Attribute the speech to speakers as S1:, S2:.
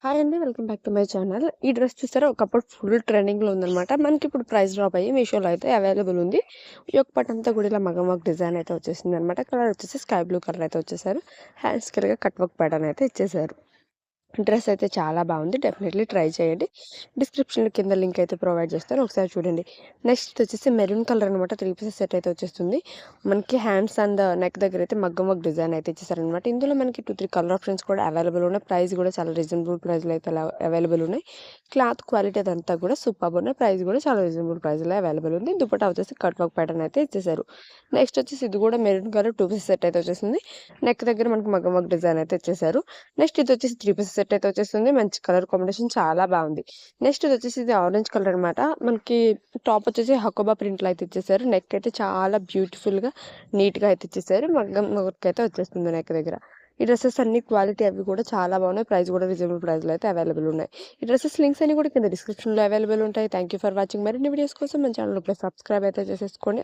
S1: Hi అండి. Welcome back to my channel. ఈ dress చూసారా ఒకప్పుడు ఫుల్ ట్రెండింగ్‌లో ఉందనమాట. మనకిప్పుడు ప్రైస్ డ్రాప్ అయ్యి మీషోలో అయితే అవైలబుల్ ఉంది. ఈ యొక్క పార్ట్ కూడా ఇలా మగ్గం వర్క్ డిజైన్ అయితే వచ్చేసిందనమాట. కలర్ వచ్చేసి స్కై బ్లూ కలర్ అయితే వచ్చేసారు. హ్యాండ్స్‌కి ఇలాగా కట్ వర్క్ ప్యాటర్న్ అయితే ఇచ్చేసారు. డ్రెస్ అయితే చాలా బాగుంది. డెఫినెట్లీ ట్రై చేయండి. డిస్క్రిప్షన్‌లో కింద లింక్ అయితే ప్రొవైడ్ చేస్తాను. ఒకసారి చూడండి. నెక్స్ట్ వచ్చేసి మెరూన్ కలర్ అనమాట. 3 పీసెస్ సెట్ అయితే వచ్చేస్తుంది. మనకి హ్యాండ్స్ అండ్ నెక్ దగ్గర అయితే మగ్గం వర్క్ డిజైన్ అయితే ఇచ్చేసారనమాట. ఇందులో మనకి 2, 3 కలర్ ఆప్షన్స్ కూడా అవైలబుల్ ఉన్నాయి. ప్రైస్ కూడా చాలా రీజనబుల్ ప్రైస్‌లో అయితే అవైలబుల్ ఉన్నాయి. క్లాత్ క్వాలిటీ అదంతా కూడా సూపర్బ్ ఉన్నాయి. ప్రైస్ కూడా చాలా రీజనబుల్ ప్రైస్‌లో అవైలబుల్ ఉంది. దుపట్టా వచ్చేసి కట్ వర్క్ ప్యాటర్న్ అయితే ఇచ్చేసారు. నెక్స్ట్ వచ్చేసి ఇది కూడా మెరూన్ కలర్ 2 పీసెస్ సెట్ అయితే వచ్చేసింది. నెక్ దగ్గర మనకి మగ్గం వర్క్ డిజైన్ అయితే ఇచ్చేసారు. నెక్స్ట్ ఇది వచ్చేసి 3 పీసెస్ సెట్ అయితే వచ్చేస్తుంది. మంచి కలర్ కాంబినేషన్ చాలా బాగుంది. నెక్స్ట్ ఇది వచ్చేసి ఇది ఆరెంజ్ కలర్ అనమాట. మనకి టాప్ వచ్చేసి హకోబా ప్రింట్లో అయితే ఇచ్చేసారు. నెక్ అయితే చాలా బ్యూటిఫుల్‌గా నీట్‌గా అయితే ఇచ్చేసారు. మగ్గం వర్క్ అయితే వచ్చేస్తుంది నెక్ దగ్గర. ఈ డ్రెసెస్ అన్ని క్వాలిటీ అవి కూడా చాలా బాగున్నాయి. ప్రైస్ కూడా రీజనబుల్ ప్రైస్‌లో అయితే అవైలబుల్ ఉన్నాయి. ఈ డ్రెసెస్ లింక్స్ అన్ని కూడా కింద డిస్క్రిప్షన్‌లో అవైలబుల్ ఉంటాయి. Thank you for watching. మరిన్ని వీడియోస్ కోసం మన ఛానల్ ఇప్పుడే సబ్స్క్రైబ్ అయితే చేసేసుకోండి.